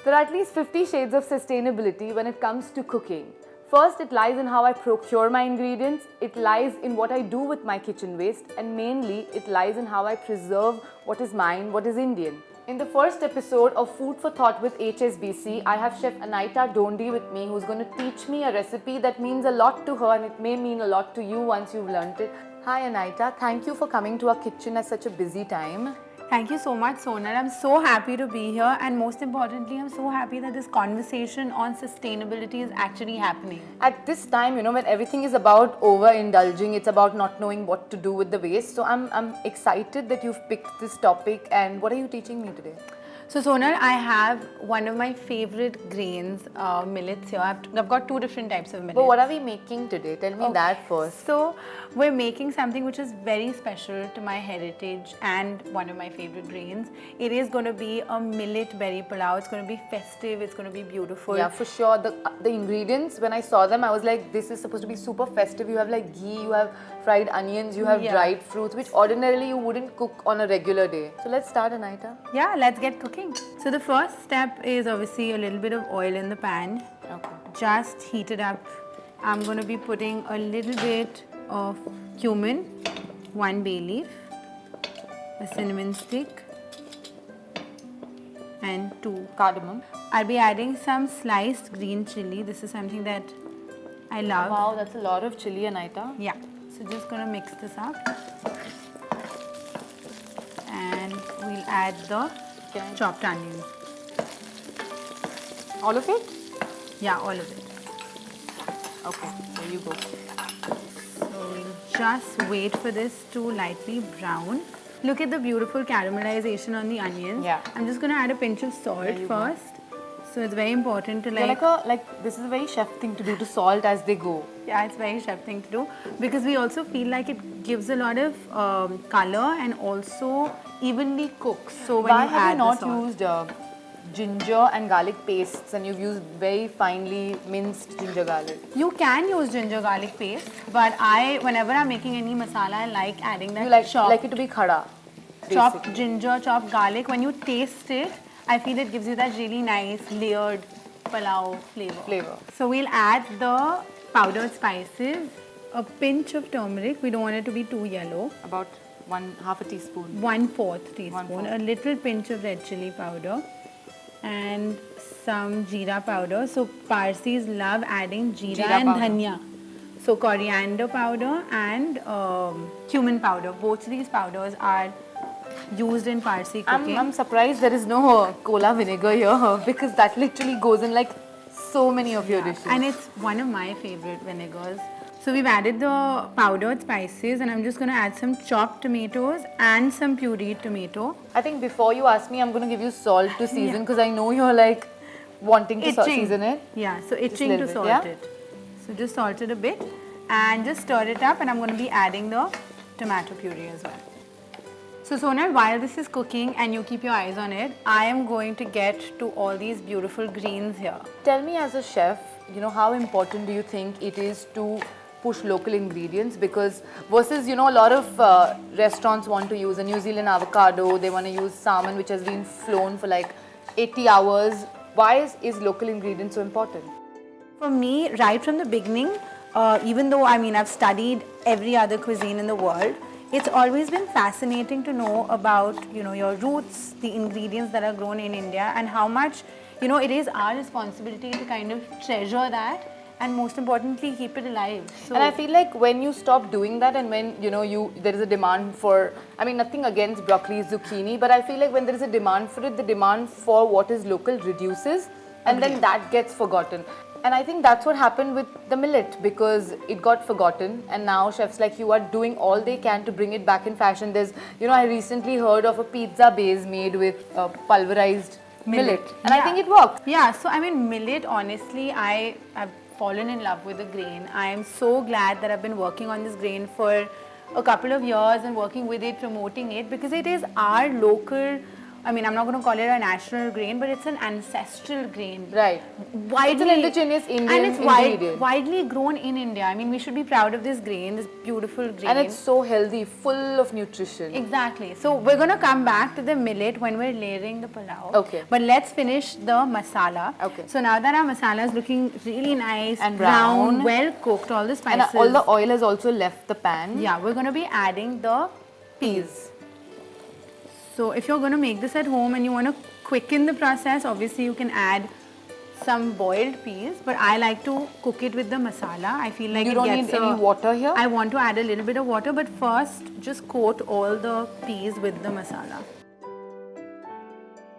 There are at least 50 shades of sustainability when it comes to cooking. First, it lies in how I procure my ingredients, it lies in what I do with my kitchen waste, and mainly, it lies in how I preserve what is mine, what is Indian. In the first episode of Food for Thought with HSBC, I have Chef Anaita Dondi with me, who's going to teach me a recipe that means a lot to her and it may mean a lot to you once you've learnt it. Hi Anaita, thank you for coming to our kitchen at such a busy time. Thank you so much, Sonal. I'm so happy to be here, and most importantly, I'm so happy that this conversation on sustainability is actually happening. At this time, when everything is about overindulging, it's about not knowing what to do with the waste. So I'm excited that you've picked this topic. And what are you teaching me today? So, Sonal, I have one of my favorite grains, millets here. I've got two different types of millets. But what are we making today? Tell me that first. So, we're making something which is very special to my heritage and one of my favorite grains. It is going to be a millet berry pulao. It's going to be festive. It's going to be beautiful. Yeah, for sure. The ingredients, when I saw them, I was like, this is supposed to be super festive. You have like ghee, you have fried onions, you have dried fruits, which ordinarily you wouldn't cook on a regular day. So let's start, Anaita. Yeah, let's get cooking. So the first step is obviously a little bit of oil in the pan. Okay. Just heat it up. I'm going to be putting a little bit of cumin, 1 bay leaf, a cinnamon stick, and 2 Cardamom. I'll be adding some sliced green chili. This is something that I love. Wow, that's a lot of chili, Anaita. Yeah. So just going to mix this up. And we'll add the chopped onions. All of it? Yeah, all of it. Okay, there you go. So we'll just wait for this to lightly brown. Look at the beautiful caramelization on the onions. Yeah. I'm just going to add a pinch of salt first. So it's very important to This is a very chef thing to do, to salt as they go. Yeah, it's very chef thing to do because we also feel like it gives a lot of color and also evenly cooks. So when Why you have add you not the salt, used ginger and garlic pastes and you've used very finely minced ginger garlic? you can use ginger garlic paste, but whenever I'm making any masala, I like adding that You like chopped it to be khada, chopped basically. ginger, chopped garlic. When you taste it, I feel it gives you that really nice layered pulao flavor. So we'll add the powdered spices, a pinch of turmeric. We don't want it to be too yellow. About half a teaspoon. 1/4 teaspoon. 1/4. A little pinch of red chili powder and some jeera powder. So Parsis love adding jeera and powder. dhania. So coriander powder and cumin powder. Both of these powders are used in Parsi cooking. I'm surprised there is no cola vinegar here because that literally goes in like so many of your dishes. And it's one of my favorite vinegars. So we've added the powdered spices and I'm just going to add some chopped tomatoes and some pureed tomato. I think before you ask me, I'm going to give you salt to season because I know you're like wanting to season it. Yeah, so itching little to bit, salt yeah? it. So just salt it a bit and just stir it up, and I'm going to be adding the tomato puree as well. So Sonal, while this is cooking and you keep your eyes on it, I am going to get to all these beautiful greens here. Tell me, as a chef, how important do you think it is to push local ingredients? Because versus, a lot of restaurants want to use a New Zealand avocado, they want to use salmon which has been flown for like 80 hours. Why is local ingredients so important? For me, right from the beginning, even though I've studied every other cuisine in the world, it's always been fascinating to know about, your roots, the ingredients that are grown in India, and how much, it is our responsibility to kind of treasure that and most importantly, keep it alive. So, and I feel like when you stop doing that and when, there is a demand for, nothing against broccoli, zucchini, but I feel like when there is a demand for it, the demand for what is local reduces and then that gets forgotten. And I think that's what happened with the millet because it got forgotten and now chefs like you are doing all they can to bring it back in fashion. There's, I recently heard of a pizza base made with pulverized millet and I think it works. Yeah, so millet, honestly, I've fallen in love with the grain. I am so glad that I've been working on this grain for a couple of years and working with it, promoting it because it is our local I mean, I'm not going to call it a national grain, but it's an ancestral grain. Right. Widely, It's an indigenous Indian and it's ingredient. widely grown in India. I mean, we should be proud of this grain, this beautiful grain. And it's so healthy, full of nutrition. Exactly. So we're going to come back to the millet when we're layering the pulao. Okay. But let's finish the masala. Okay. So now that our masala is looking really nice And brown. well cooked, all the And spices. all the oil has also left the pan. Yeah, we're going to be adding the peas. So if you're going to make this at home and you want to quicken the process, obviously you can add some boiled peas, but I like to cook it with the masala. I feel like You it don't gets need any water here? I want to add a little bit of water, but first just coat all the peas with the masala.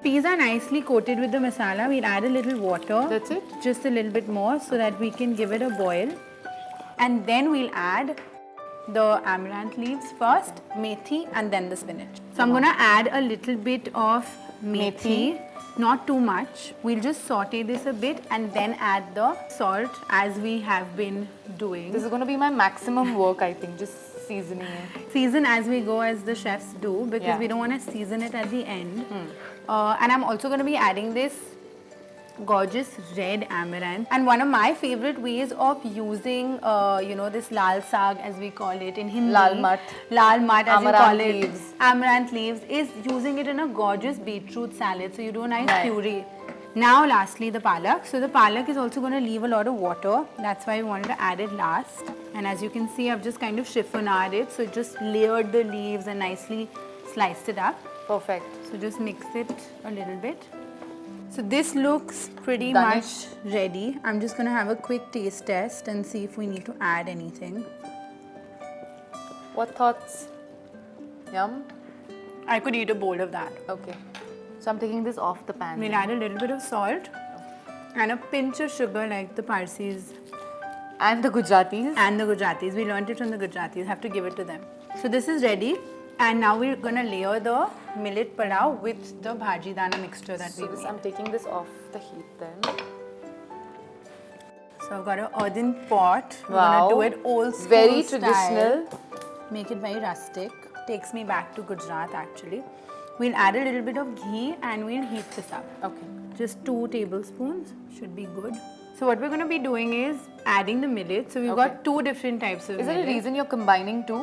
Peas are nicely coated with the masala. We'll add a little water. That's it? Just a little bit more so that we can give it a boil. And then we'll add the amaranth leaves first, methi, and then the spinach. So I'm going to add a little bit of methi, not too much. We'll just saute this a bit and then add the salt as we have been doing. This is going to be my maximum work, I think, just seasoning it. Season as we go, as the chefs do, because Yeah. we don't want to season it at the end. And I'm also going to be adding this gorgeous red amaranth. And one of my favorite ways of using, this lal saag as we call it in Hindi. Lal mat. Lal mat as you Amaranth call it. leaves. Amaranth leaves is using it in a gorgeous beetroot salad. So you do a nice Right. puree. Now lastly the palak. So the palak is also going to leave a lot of water. That's why we wanted to add it last. And as you can see, I've just kind of chiffonade it. So just layered the leaves and nicely sliced it up. Perfect. So just mix it a little bit. So this looks pretty Danish. much ready. I'm just going to have a quick taste test and see if we need to add anything. What thoughts? Yum? I could eat a bowl of that. Okay. So I'm taking this off the pan. We'll add a little bit of salt and a pinch of sugar like the Parsis And the Gujaratis. and the Gujaratis. We learned it from the Gujaratis. Have to give it to them. So this is ready. And now we're going to layer the millet pulao with the bhaji dana mixture that we So this, made. I'm taking this off the heat then. So I've got an earthen pot. We're Wow. going to do it old school Very style. traditional. Make it very rustic. Takes me back to Gujarat actually. We'll add a little bit of ghee and we'll heat this up. Okay. Just 2 tablespoons should be good. So what we're going to be doing is adding the millet. So we've Okay. got 2 different types of Is there millet. a reason you're combining two?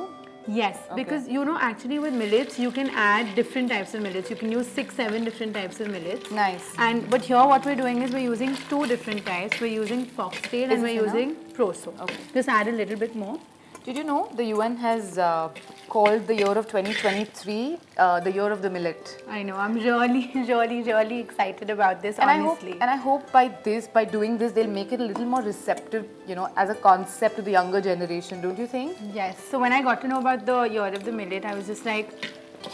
Yes, because actually with millets you can add different types of millets. You can use 6-7 different types of millets. Nice. But here what we're doing is we're using 2 different types. We're using foxtail and Is we're this using proso. Okay. Just add a little bit more. Did you know the UN has called the year of 2023 the year of the millet? I know. I'm really, really, really excited about this. And honestly, I hope by doing this, they'll make it a little more receptive, as a concept to the younger generation. Don't you think? yes. So when I got to know about the year of the millet, I was just like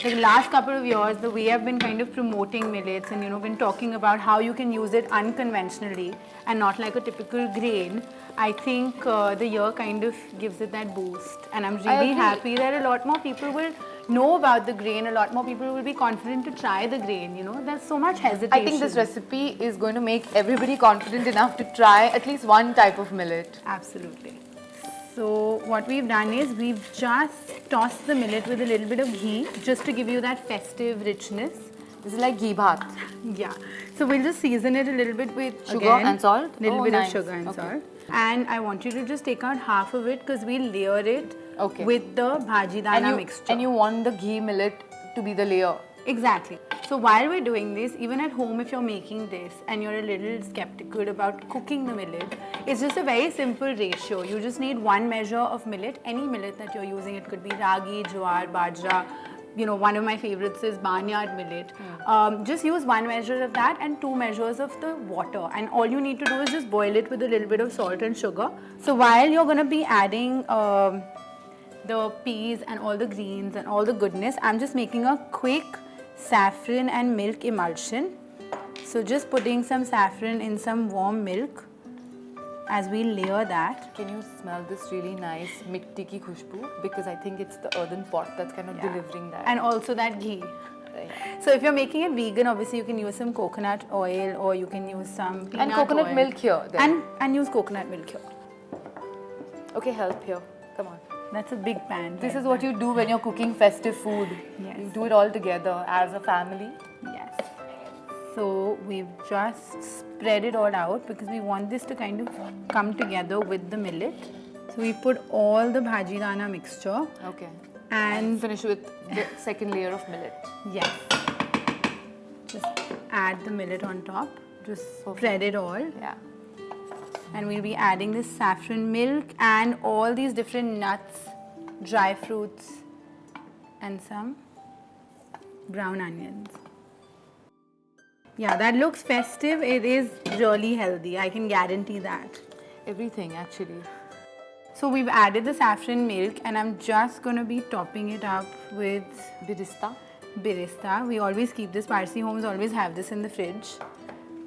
the last couple of years, the way I've been kind of promoting millets and been talking about how you can use it unconventionally and not like a typical grain. I think the year kind of gives it that boost, and I'm really agree. happy that a lot more people will know about the grain. A lot more people will be confident to try the grain. There's so much hesitation. I think this recipe is going to make everybody confident enough to try at least one type of millet. Absolutely. So what we've done is we've just tossed the millet with a little bit of ghee just to give you that festive richness. This is like ghee bhat. Yeah. So we'll just season it a little bit with Sugar again, and salt? Little Oh, bit nice. of sugar and Okay. salt. And I want you to just take out half of it because we'll layer it Okay. with the bhaji dana mixture. And you want the ghee millet to be the layer. Exactly. So while we're doing this, even at home if you're making this and you're a little skeptical about cooking the millet, it's just a very simple ratio. You just need 1 measure of millet, any millet that you're using. It could be ragi, jowar, bajra. One of my favorites is barnyard millet. Just use 1 measure of that and 2 measures of the water. And all you need to do is just boil it with a little bit of salt and sugar. So while you're going to be adding the peas and all the greens and all the goodness, I'm just making a quick saffron and milk emulsion. So just putting some saffron in some warm milk as we layer that. Can you smell this really nice mitti ki khushboo? Because I think it's the earthen pot that's kind of delivering that. And also that ghee. Right. So if you're making it vegan, obviously you can use some coconut oil or you can use some peanut And coconut oil. milk here then. And use coconut milk here. Okay, help here. Come on. That's a big pan. This right is what there. you do when you're cooking festive food. Yes. You do it all together as a family. Yes. So we've just spread it all out because we want this to kind of come together with the millet. So we put all the bhaji dana mixture Okay. and Finish with the second layer of millet. yes, just add the millet on top. Just spread it all, Yeah. and we'll be adding this saffron milk and all these different nuts, dry fruits, and some brown onions. Yeah, that looks festive. It is really healthy. I can guarantee that. Everything actually. So we've added the saffron milk, and I'm just going to be topping it up with Birista. birista. We always keep this. Parsi homes always have this in the fridge.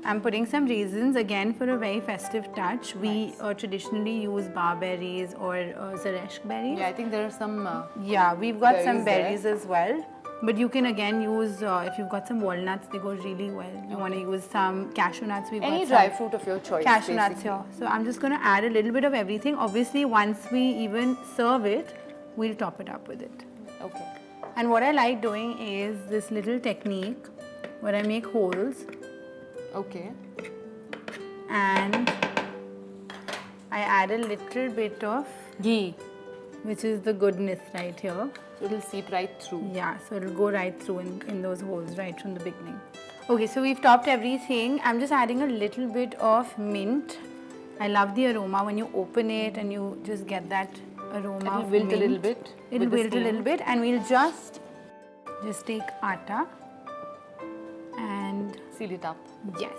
I'm putting some raisins again for a very festive touch. We traditionally use barberries or zaresh berries. Yeah, I think there are some. Yeah, we've got some Berries berries as well. But you can again use, if you've got some walnuts, they go really well. You want to use some cashew nuts. We've Any got dry some fruit of your choice. cashew nuts basically. here. So I'm just going to add a little bit of everything. Obviously, once we even serve it, we'll top it up with it. Okay. And what I like doing is this little technique where I make holes Okay. and I add a little bit of, Ghee. which is the goodness right here. So it'll seep right through. Yeah, so it'll go right through in those holes right from the beginning. Okay, so we've topped everything. I'm just adding a little bit of mint. I love the aroma when you open it and you just get that aroma. It'll of wilt a mint. little bit. It'll with the wilt a steam. little bit, and we'll just take atta and Seal it up. yes,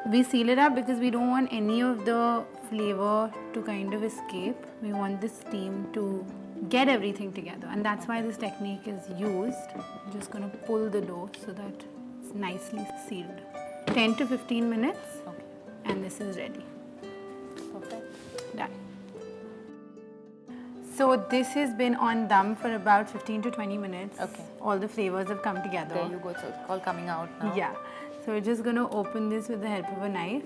we seal it up because we don't want any of the flavor to kind of escape. We want the steam to get everything together, and that's why this technique is used. I'm just going to pull the dough so that it's nicely sealed. 10 to 15 minutes, Okay. and this is ready. Perfect. Done. So this has been on dum for about 15 to 20 minutes. Okay. All the flavors have come together. There you go. So it's all coming out now. Yeah. So we're just going to open this with the help of a knife,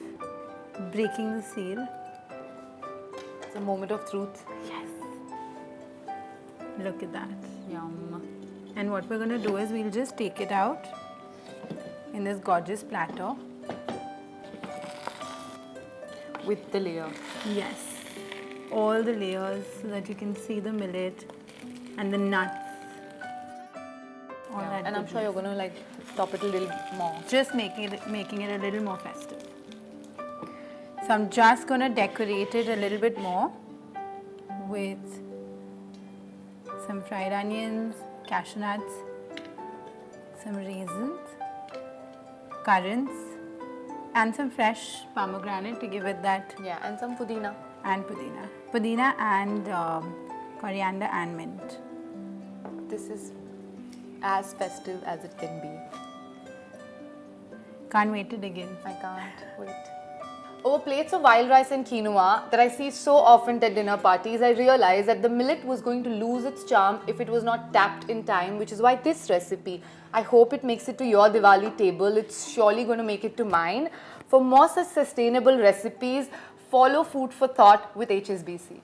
breaking the seal. It's a moment of truth. Yes. Look at that. Yum. And what we're going to do is we'll just take it out in this gorgeous platter. With the layer. Yes. All the layers so that you can see the millet and the nuts. All Yeah. that And I'm sure you're goodness. gonna like top it a little more. Just making it a little more festive. So I'm just going to decorate it a little bit more with some fried onions, cashew nuts, some raisins, currants, and some fresh pomegranate to give it that, Yeah, and some pudina. and pudina. Pudina and coriander and mint. This is as festive as it can be. Can't wait to dig in. I can't wait. Over plates of wild rice and quinoa that I see so often at dinner parties, I realized that the millet was going to lose its charm if it was not tapped in time, which is why this recipe, I hope it makes it to your Diwali table. It's surely going to make it to mine. For more such sustainable recipes, follow Food for Thought with HSBC.